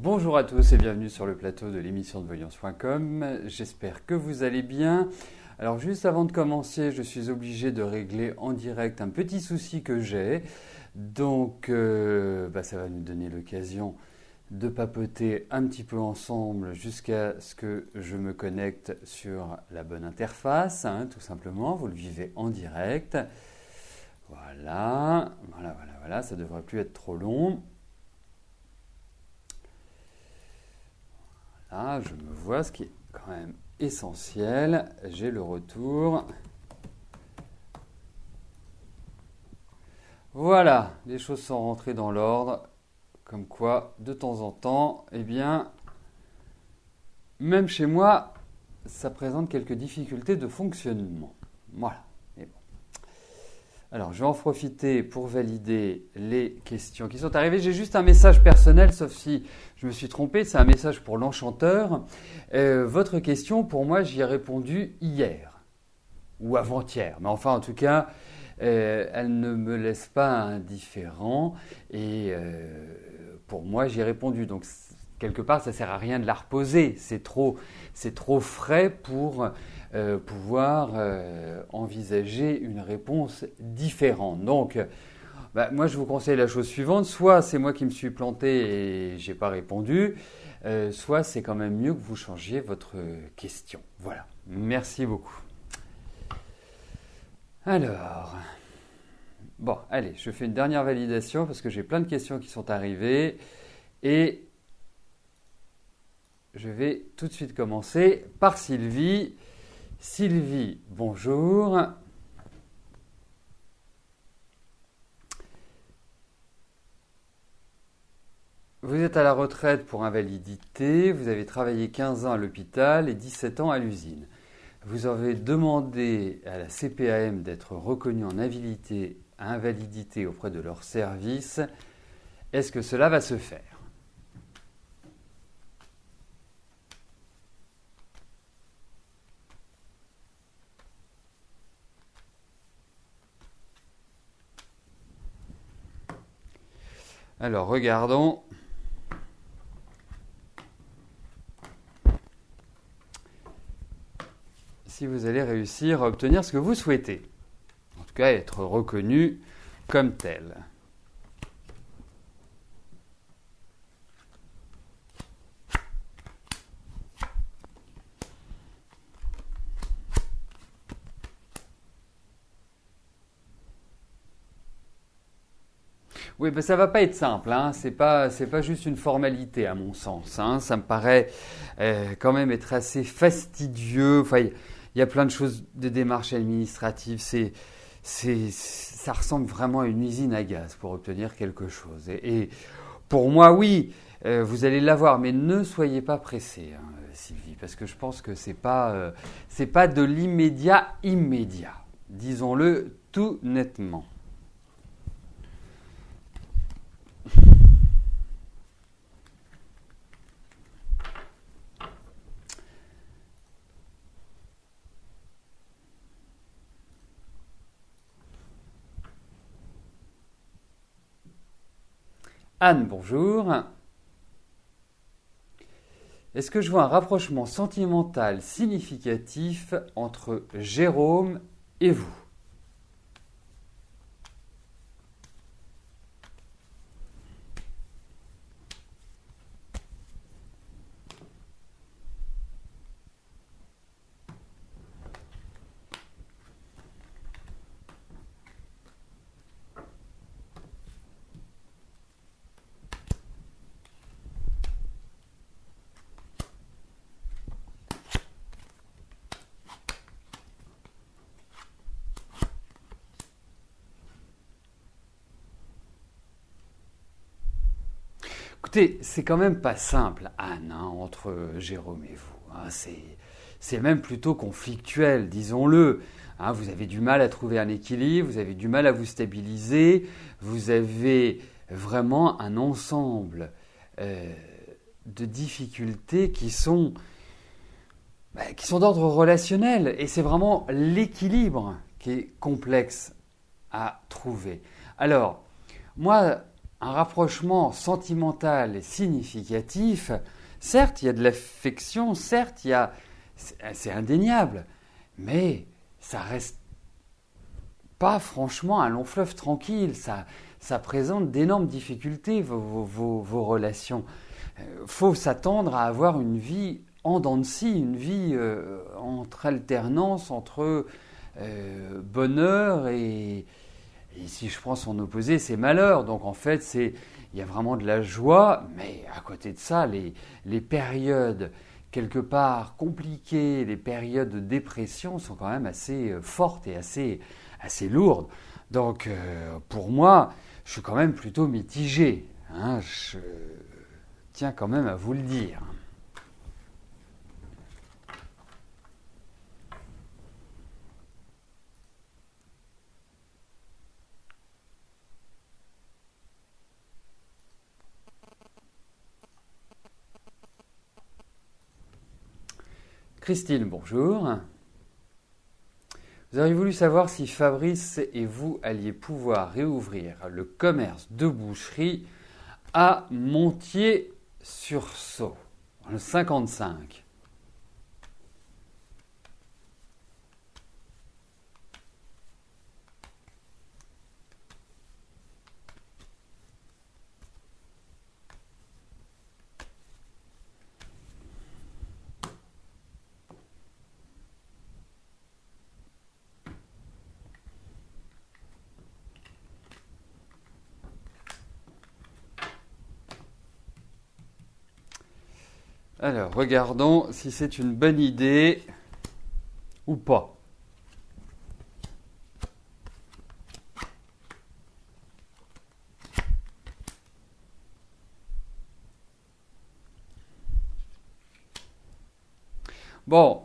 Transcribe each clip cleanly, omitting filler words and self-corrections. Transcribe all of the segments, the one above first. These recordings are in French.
Bonjour à tous et bienvenue sur le plateau de l'émission de Voyance.com. J'espère que vous allez bien. Alors juste avant de commencer, je suis obligé de régler en direct un petit souci que j'ai. Donc ça va nous donner l'occasion de papoter un petit peu ensemble jusqu'à ce que je me connecte sur la bonne interface, tout simplement. Vous le vivez en direct. Voilà, ça ne devrait plus être trop long. Là, je me vois, ce qui est quand même essentiel. J'ai le retour. Voilà, les choses sont rentrées dans l'ordre. Comme quoi, de temps en temps, même chez moi, ça présente quelques difficultés de fonctionnement. Voilà. Alors, je vais en profiter pour valider les questions qui sont arrivées. J'ai juste un message personnel, sauf si je me suis trompé. C'est un message pour l'enchanteur. Votre question, pour moi, j'y ai répondu hier ou avant-hier. Mais enfin, en tout cas, elle ne me laisse pas indifférent. Et pour moi, j'y ai répondu. Donc, quelque part, ça ne sert à rien de la reposer. C'est trop frais pour pouvoir envisager une réponse différente. Donc, moi, je vous conseille la chose suivante. Soit c'est moi qui me suis planté et je n'ai pas répondu, soit c'est quand même mieux que vous changiez votre question. Voilà. Merci beaucoup. Alors, bon, allez, je fais une dernière validation parce que j'ai plein de questions qui sont arrivées et je vais tout de suite commencer par Sylvie. Sylvie, bonjour. Vous êtes à la retraite pour invalidité, vous avez travaillé 15 ans à l'hôpital et 17 ans à l'usine. Vous avez demandé à la CPAM d'être reconnu en invalidité auprès de leur service. Est-ce que cela va se faire ? Alors, regardons. Si vous allez réussir à obtenir ce que vous souhaitez. En tout cas, être reconnu comme tel. Oui, ça va pas être simple, C'est pas juste une formalité à mon sens, Ça me paraît quand même être assez fastidieux. Enfin, il y a plein de choses de démarches administratives. Ça ressemble vraiment à une usine à gaz pour obtenir quelque chose. Et pour moi, oui, vous allez l'avoir, mais ne soyez pas pressés, Sylvie, parce que je pense que c'est pas de l'immédiat. Disons-le tout nettement. Anne, bonjour. Est-ce que je vois un rapprochement sentimental significatif entre Jérôme et vous ? Écoutez, c'est quand même pas simple, Anne, entre Jérôme et vous. C'est même plutôt conflictuel, disons-le. Vous avez du mal à trouver un équilibre, vous avez du mal à vous stabiliser, vous avez vraiment un ensemble de difficultés qui sont d'ordre relationnel. Et c'est vraiment l'équilibre qui est complexe à trouver. Alors, moi, un rapprochement sentimental et significatif. Certes, il y a de l'affection, certes, c'est indéniable, mais ça reste pas franchement un long fleuve tranquille. Ça présente d'énormes difficultés, vos relations. Faut s'attendre à avoir une vie en dents de scie, une vie entre alternance, entre bonheur et si je prends son opposé, c'est malheur. Donc en fait, il y a vraiment de la joie, mais à côté de ça, les périodes quelque part compliquées, les périodes de dépression sont quand même assez fortes et assez lourdes. Donc pour moi, je suis quand même plutôt mitigé. Hein, je tiens quand même à vous le dire. Christine, bonjour. Vous auriez voulu savoir si Fabrice et vous alliez pouvoir réouvrir le commerce de boucherie à Montier-sur-Sault, dans le 55. Alors, regardons si c'est une bonne idée ou pas. Bon,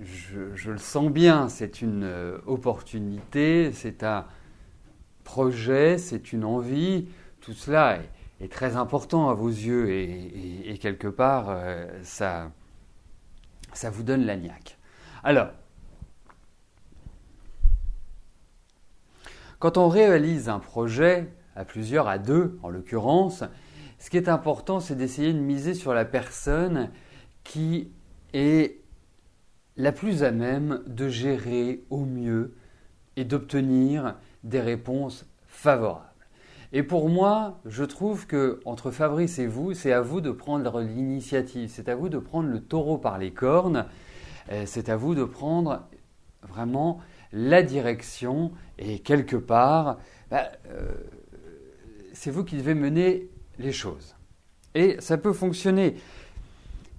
je le sens bien, c'est une opportunité, c'est un projet, c'est une envie. Tout cela est très important à vos yeux et quelque part, ça vous donne la niaque. Alors, quand on réalise un projet, à plusieurs, à deux en l'occurrence, ce qui est important, c'est d'essayer de miser sur la personne qui est la plus à même de gérer au mieux et d'obtenir des réponses favorables. Et pour moi, je trouve que entre Fabrice et vous, c'est à vous de prendre l'initiative, c'est à vous de prendre le taureau par les cornes, c'est à vous de prendre vraiment la direction et quelque part, c'est vous qui devez mener les choses. Et ça peut fonctionner.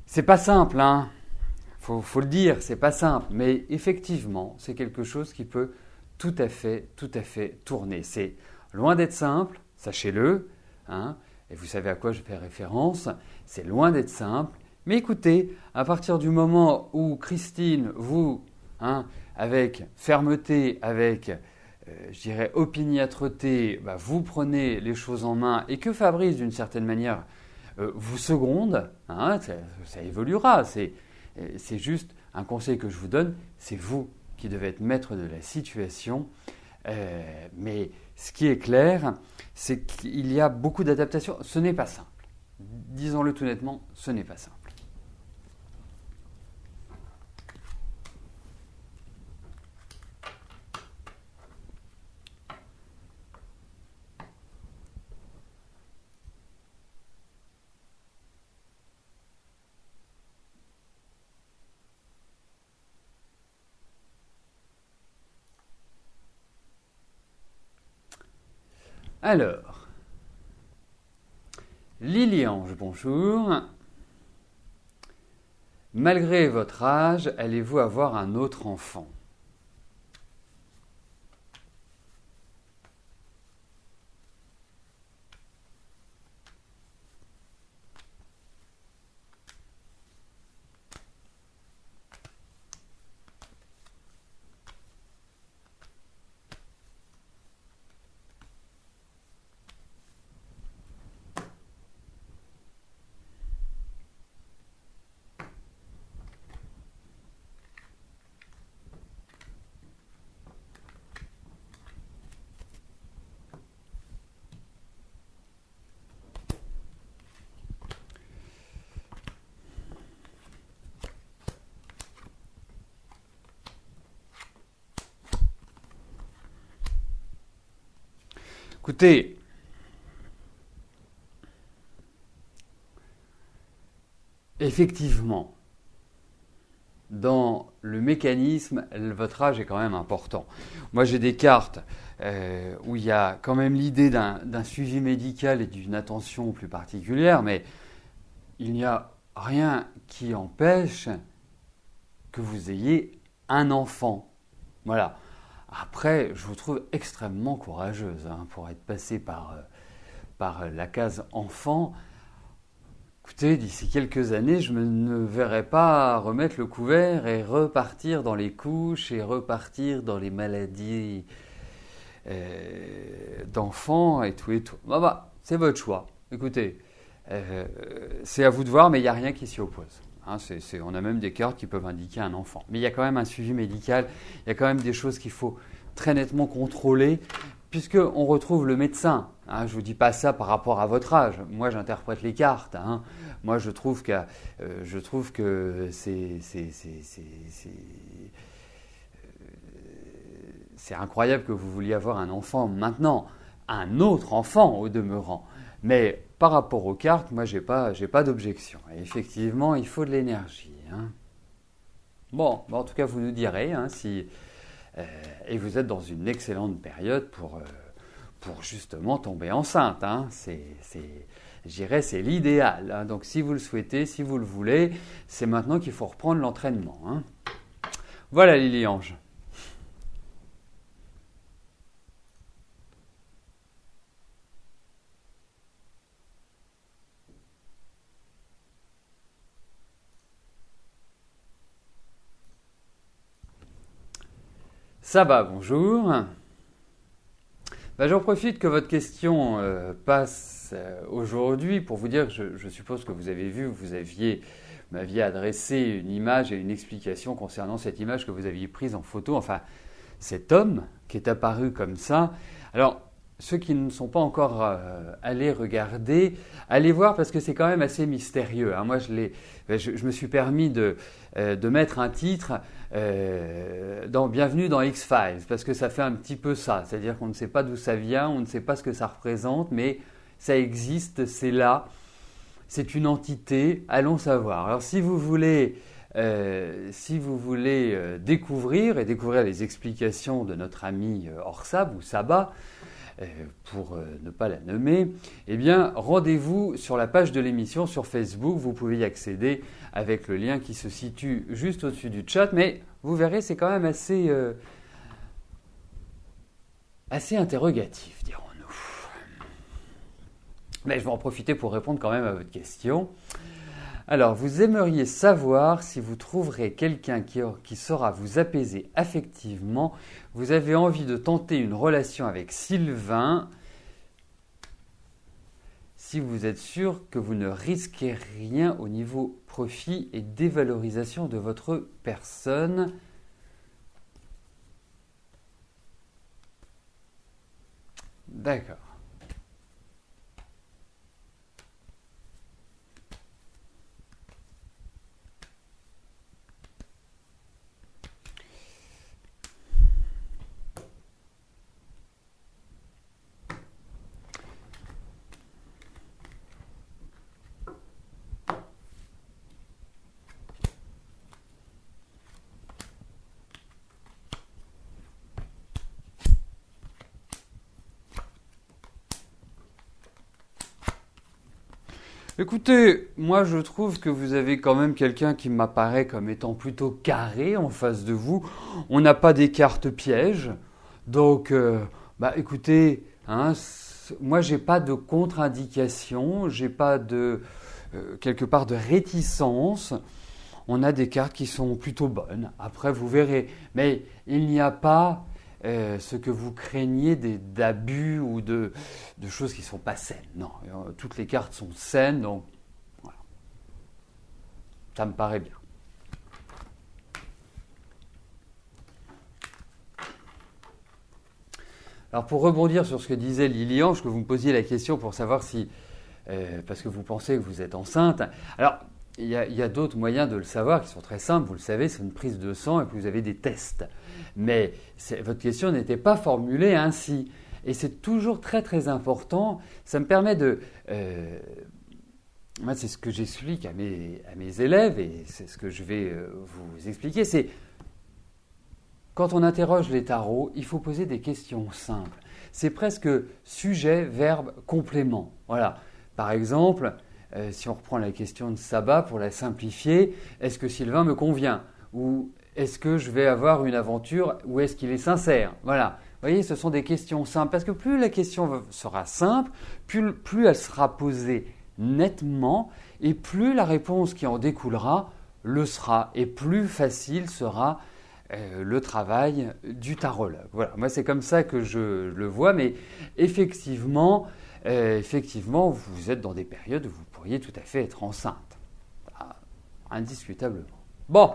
C'est pas simple, hein. Faut le dire, c'est pas simple, mais effectivement, c'est quelque chose qui peut tout à fait tourner. C'est loin d'être simple, sachez-le, hein, et vous savez à quoi je fais référence, c'est loin d'être simple, mais écoutez, à partir du moment où Christine, vous, hein, avec fermeté, avec, je dirais, opiniâtreté, vous prenez les choses en main et que Fabrice, d'une certaine manière, vous seconde, hein, ça évoluera, c'est juste un conseil que je vous donne, c'est vous qui devez être maître de la situation. Mais ce qui est clair, c'est qu'il y a beaucoup d'adaptations. Ce n'est pas simple. Disons-le tout nettement, ce n'est pas simple. Alors, Lily-Ange, bonjour. Malgré votre âge, allez-vous avoir un autre enfant ? Écoutez, effectivement, dans le mécanisme, votre âge est quand même important. Moi, j'ai des cartes où il y a quand même l'idée d'un suivi médical et d'une attention plus particulière, mais il n'y a rien qui empêche que vous ayez un enfant. Voilà. Après, je vous trouve extrêmement courageuse pour être passée par la case enfant. Écoutez, d'ici quelques années, je ne verrai pas remettre le couvert et repartir dans les couches et repartir dans les maladies d'enfants et tout et tout. C'est votre choix. Écoutez, c'est à vous de voir, mais il n'y a rien qui s'y oppose. On a même des cartes qui peuvent indiquer un enfant. Mais il y a quand même un suivi médical, il y a quand même des choses qu'il faut très nettement contrôler, puisqu'on retrouve le médecin. Je ne vous dis pas ça par rapport à votre âge. Moi, j'interprète les cartes. Moi, je trouve que c'est incroyable que vous vouliez avoir un enfant maintenant, un autre enfant au demeurant. Mais par rapport aux cartes, moi, j'ai pas d'objection. Et effectivement, il faut de l'énergie. Bon, en tout cas, vous nous direz si et vous êtes dans une excellente période pour justement tomber enceinte. Je dirais, c'est l'idéal. Donc, si vous le souhaitez, si vous le voulez, c'est maintenant qu'il faut reprendre l'entraînement. Voilà, Lily-Ange. Ça va, bonjour. J'en profite que votre question passe aujourd'hui pour vous dire que je suppose que vous avez vu, m'aviez adressé une image et une explication concernant cette image que vous aviez prise en photo, enfin cet homme qui est apparu comme ça. Alors, ceux qui ne sont pas encore allés regarder, allez voir parce que c'est quand même assez mystérieux. Moi, je me suis permis de mettre un titre Bienvenue dans X-Files parce que ça fait un petit peu ça. C'est-à-dire qu'on ne sait pas d'où ça vient, on ne sait pas ce que ça représente, mais ça existe, c'est là, c'est une entité, allons savoir. Alors, si vous voulez découvrir les explications de notre ami Orsab ou Saba, pour ne pas la nommer, eh bien, rendez-vous sur la page de l'émission sur Facebook. Vous pouvez y accéder avec le lien qui se situe juste au-dessus du chat. Mais vous verrez, c'est quand même assez interrogatif, dirons-nous. Mais je vais en profiter pour répondre quand même à votre question. Alors, vous aimeriez savoir si vous trouverez quelqu'un qui saura vous apaiser affectivement. Vous avez envie de tenter une relation avec Sylvain. Si vous êtes sûr que vous ne risquez rien au niveau profit et dévalorisation de votre personne. D'accord. Écoutez, moi je trouve que vous avez quand même quelqu'un qui m'apparaît comme étant plutôt carré en face de vous. On n'a pas des cartes pièges. Donc, écoutez, moi j'ai pas de contre-indication, j'ai pas de quelque part de réticence. On a des cartes qui sont plutôt bonnes. Après, vous verrez. Mais il n'y a pas ce que vous craignez d'abus ou de choses qui ne sont pas saines. Non, toutes les cartes sont saines, donc voilà. Ça me paraît bien. Alors pour rebondir sur ce que disait Lily-Ange, que vous me posiez la question pour savoir si, parce que vous pensez que vous êtes enceinte, alors il y a d'autres moyens de le savoir qui sont très simples, vous le savez, c'est une prise de sang et puis vous avez des tests. Mais votre question n'était pas formulée ainsi. Et c'est toujours très très important. Ça me permet de... moi, c'est ce que j'explique à mes élèves et c'est ce que je vais vous expliquer. C'est quand on interroge les tarots, il faut poser des questions simples. C'est presque sujet, verbe, complément. Voilà. Par exemple, si on reprend la question de Sabat pour la simplifier, est-ce que Sylvain me convient? Ou est-ce que je vais avoir une aventure ou est-ce qu'il est sincère? Voilà. Vous voyez, ce sont des questions simples. Parce que plus la question sera simple, plus elle sera posée nettement et plus la réponse qui en découlera le sera et plus facile sera le travail du tarologue. Voilà, moi c'est comme ça que je le vois, mais effectivement, vous êtes dans des périodes où vous pourriez tout à fait être enceinte, indiscutablement. Bon.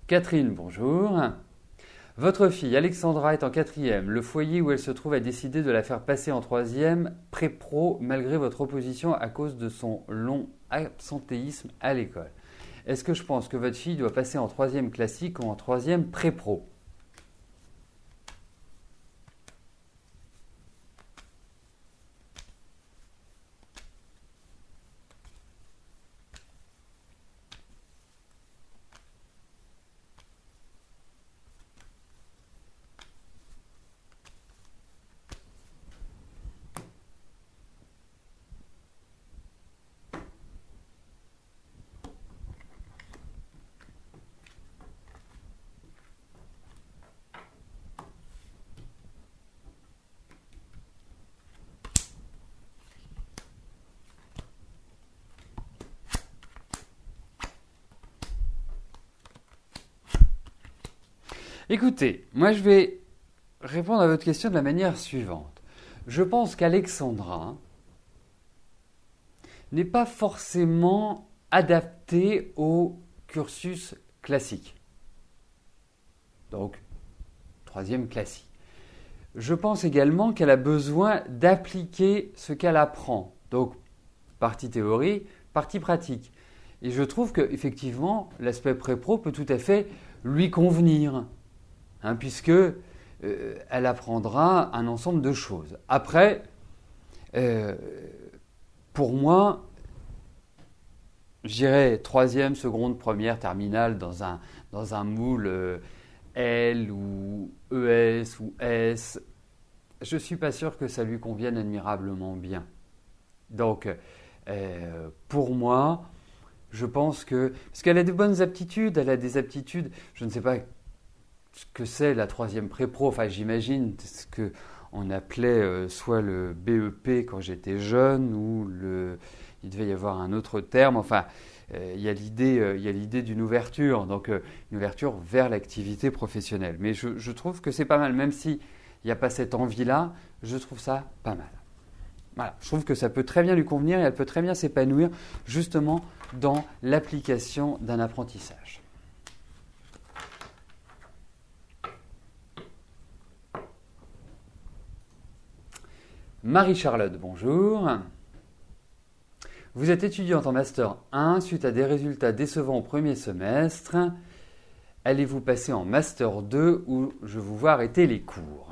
Catherine, bonjour. Votre fille Alexandra est en 4e. Le foyer où elle se trouve a décidé de la faire passer en 3e pré-pro malgré votre opposition à cause de son long absentéisme à l'école. Est-ce que je pense que votre fille doit passer en 3e classique ou en 3e pré-pro? Écoutez, moi je vais répondre à votre question de la manière suivante. Je pense qu'Alexandra n'est pas forcément adaptée au cursus classique. Donc, 3e classique. Je pense également qu'elle a besoin d'appliquer ce qu'elle apprend. Donc, partie théorie, partie pratique. Et je trouve qu'effectivement, l'aspect pré-pro peut tout à fait lui convenir. Puisque elle apprendra un ensemble de choses. Après, pour moi, je dirais 3e, seconde, première, terminale dans un moule L ou ES ou S, je ne suis pas sûr que ça lui convienne admirablement bien. Donc, pour moi, je pense que... Parce qu'elle a de bonnes aptitudes, elle a des aptitudes, je ne sais pas ce que c'est la 3e pré-pro, enfin j'imagine ce qu'on appelait soit le BEP quand j'étais jeune ou il devait y avoir un autre terme, enfin il y a l'idée d'une ouverture, donc une ouverture vers l'activité professionnelle. Mais je trouve que c'est pas mal, même s'il n'y a pas cette envie-là, je trouve ça pas mal. Voilà, je trouve que ça peut très bien lui convenir et elle peut très bien s'épanouir justement dans l'application d'un apprentissage. Marie-Charlotte, bonjour. Vous êtes étudiante en Master 1 suite à des résultats décevants au premier semestre. Allez-vous passer en Master 2 où je vous vois arrêter les cours?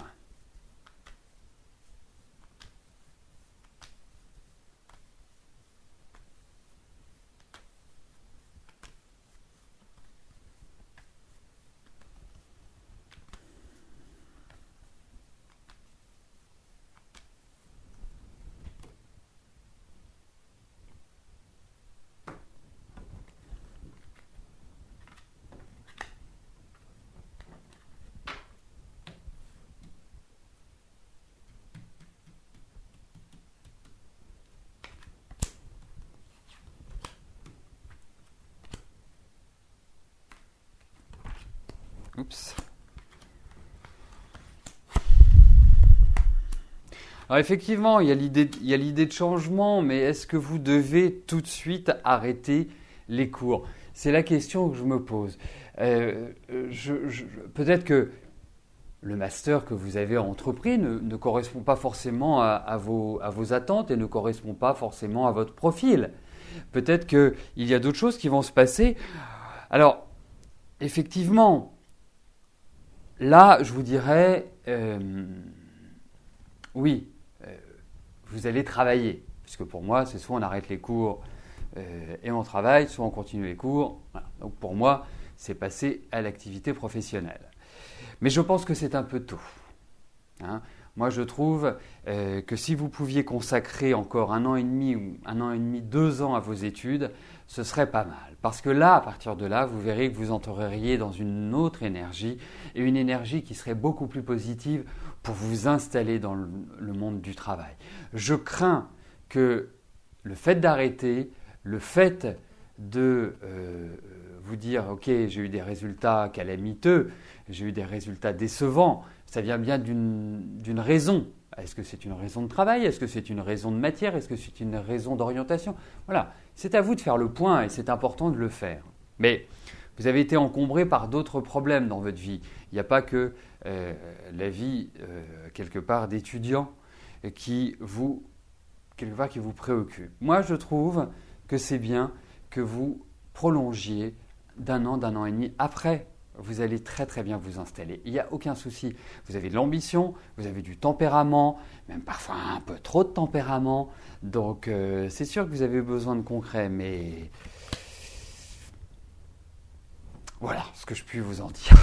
Oups. Alors effectivement, il y a l'idée de changement, mais est-ce que vous devez tout de suite arrêter les cours? C'est la question que je me pose. Peut-être que le master que vous avez entrepris ne correspond pas forcément à vos attentes et ne correspond pas forcément à votre profil. Peut-être qu'il y a d'autres choses qui vont se passer. Alors, effectivement, là, je vous dirais, oui, vous allez travailler. Puisque pour moi, c'est soit on arrête les cours et on travaille, soit on continue les cours. Voilà. Donc pour moi, c'est passer à l'activité professionnelle. Mais je pense que c'est un peu tôt. Hein. Moi, je trouve que si vous pouviez consacrer encore 1 an et demi ou 1 an et demi, 2 ans à vos études, ce serait pas mal. Parce que là, à partir de là, vous verrez que vous entreriez dans une autre énergie et une énergie qui serait beaucoup plus positive pour vous installer dans le monde du travail. Je crains que le fait d'arrêter, le fait de vous dire « Ok, j'ai eu des résultats calamiteux, j'ai eu des résultats décevants », ça vient bien d'une raison. Est-ce que c'est une raison de travail? Est-ce que c'est une raison de matière? Est-ce que c'est une raison d'orientation? Voilà, c'est à vous de faire le point et c'est important de le faire. Mais vous avez été encombré par d'autres problèmes dans votre vie. Il n'y a pas que la vie, quelque part, d'étudiant qui vous préoccupe. Moi, je trouve que c'est bien que vous prolongiez d'1 an, d'1 an et demi après. Vous allez très très bien vous installer. Il n'y a aucun souci. Vous avez de l'ambition, vous avez du tempérament, même parfois un peu trop de tempérament. Donc c'est sûr que vous avez besoin de concret, mais voilà ce que je puis vous en dire.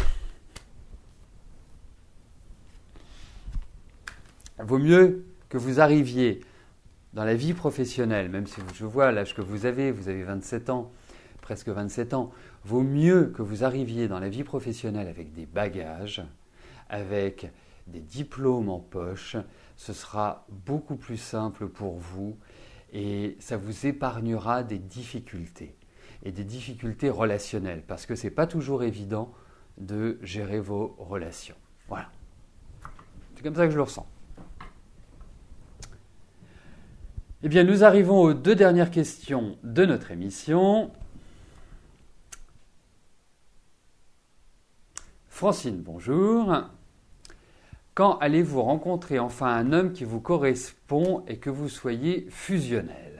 Il vaut mieux que vous arriviez dans la vie professionnelle, même si je vois l'âge que vous avez 27 ans, presque 27 ans, vaut mieux que vous arriviez dans la vie professionnelle avec des bagages, avec des diplômes en poche. Ce sera beaucoup plus simple pour vous et ça vous épargnera des difficultés et des difficultés relationnelles parce que ce n'est pas toujours évident de gérer vos relations. Voilà. C'est comme ça que je le ressens. Eh bien, nous arrivons aux 2 dernières questions de notre émission. Francine, bonjour. Quand allez-vous rencontrer enfin un homme qui vous correspond et que vous soyez fusionnel?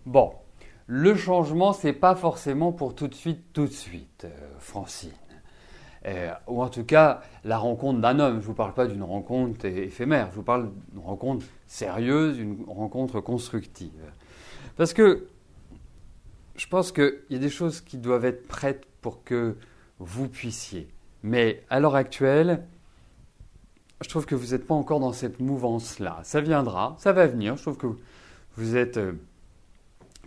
Bon, le changement, ce n'est pas forcément pour tout de suite, Francine. Ou en tout cas, la rencontre d'un homme. Je ne vous parle pas d'une rencontre éphémère, je vous parle d'une rencontre sérieuse, une rencontre constructive. Parce que je pense qu'il y a des choses qui doivent être prêtes pour que vous puissiez. Mais à l'heure actuelle, je trouve que vous n'êtes pas encore dans cette mouvance-là. Ça viendra, ça va venir. Je trouve que vous êtes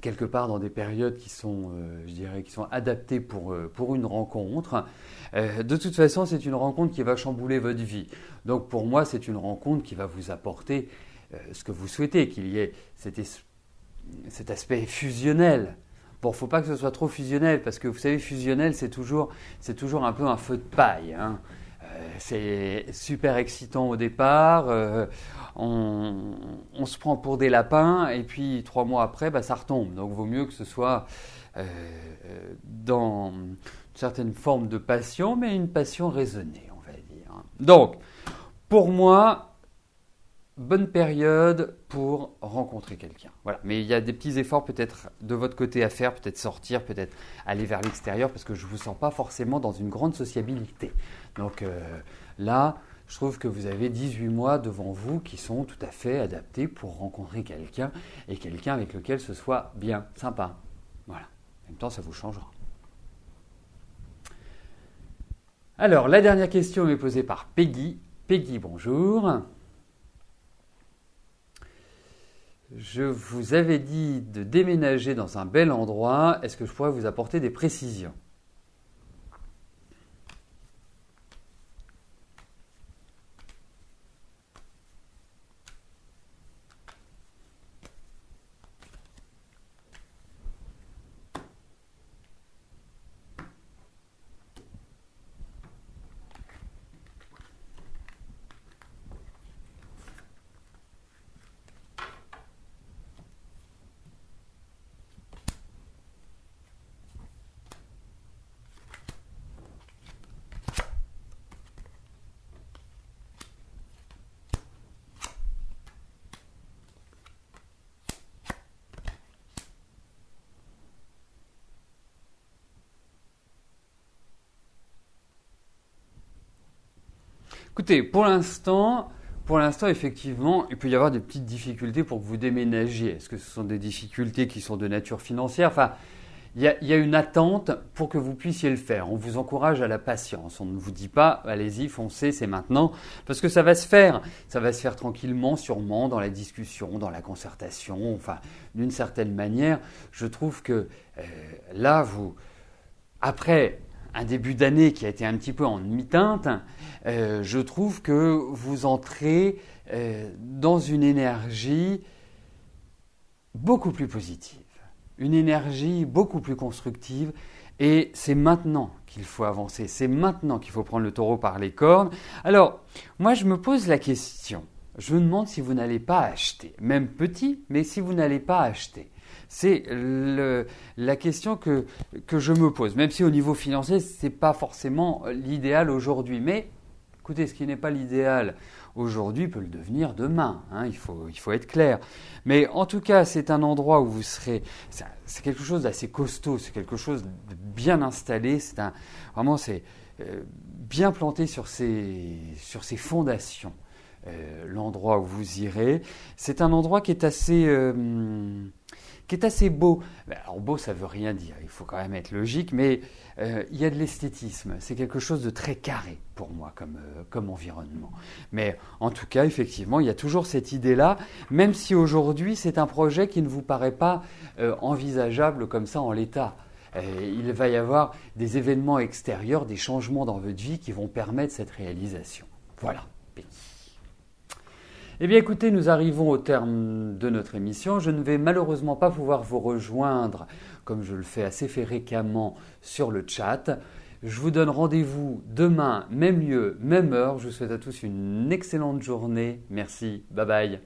quelque part dans des périodes qui sont, je dirais, qui sont adaptées pour une rencontre. De toute façon, c'est une rencontre qui va chambouler votre vie. Donc pour moi, c'est une rencontre qui va vous apporter ce que vous souhaitez, qu'il y ait cet aspect fusionnel. Bon, il ne faut pas que ce soit trop fusionnel, parce que vous savez, fusionnel, c'est toujours un peu un feu de paille. Hein. C'est super excitant au départ, on se prend pour des lapins et puis 3 mois après, ça retombe. Donc il vaut mieux que ce soit dans une certaine forme de passion, mais une passion raisonnée, on va dire. Donc, pour moi, bonne période pour rencontrer quelqu'un. Voilà. Mais il y a des petits efforts peut-être de votre côté à faire, peut-être sortir, peut-être aller vers l'extérieur, parce que je ne vous sens pas forcément dans une grande sociabilité. Donc là, je trouve que vous avez 18 mois devant vous qui sont tout à fait adaptés pour rencontrer quelqu'un et quelqu'un avec lequel ce soit bien, sympa. Voilà. En même temps, ça vous changera. Alors, la dernière question est posée par Peggy. Peggy, bonjour. Je vous avais dit de déménager dans un bel endroit. Est-ce que je pourrais vous apporter des précisions ? Écoutez, pour l'instant, effectivement, il peut y avoir des petites difficultés pour que vous déménagiez. Est-ce que ce sont des difficultés qui sont de nature financière ? Enfin, il y a une attente pour que vous puissiez le faire. On vous encourage à la patience. On ne vous dit pas, allez-y, foncez, c'est maintenant. Parce que ça va se faire. Ça va se faire tranquillement, sûrement, dans la discussion, dans la concertation. Enfin, d'une certaine manière, je trouve que là, après un début d'année qui a été un petit peu en demi-teinte, je trouve que vous entrez dans une énergie beaucoup plus positive, une énergie beaucoup plus constructive, et c'est maintenant qu'il faut avancer, c'est maintenant qu'il faut prendre le taureau par les cornes. Alors, moi je me pose la question, je me demande si vous n'allez pas acheter, même petit, mais si vous n'allez pas acheter. C'est la question que je me pose, même si au niveau financier, ce n'est pas forcément l'idéal aujourd'hui. Mais écoutez, ce qui n'est pas l'idéal aujourd'hui peut le devenir demain, hein, il faut être clair. Mais en tout cas, c'est un endroit où vous serez… C'est quelque chose d'assez costaud, c'est quelque chose de bien installé, c'est bien planté sur ses fondations. L'endroit où vous irez, c'est un endroit qui est assez beau. Alors beau, ça ne veut rien dire, il faut quand même être logique, mais il y a de l'esthétisme. C'est quelque chose de très carré pour moi comme environnement. Mais en tout cas, effectivement, il y a toujours cette idée-là, même si aujourd'hui, c'est un projet qui ne vous paraît pas envisageable comme ça en l'état. Il va y avoir des événements extérieurs, des changements dans votre vie qui vont permettre cette réalisation. Voilà, Peggy. Eh bien écoutez, nous arrivons au terme de notre émission. Je ne vais malheureusement pas pouvoir vous rejoindre, comme je le fais assez fréquemment sur le chat. Je vous donne rendez-vous demain, même lieu, même heure. Je vous souhaite à tous une excellente journée. Merci, bye bye.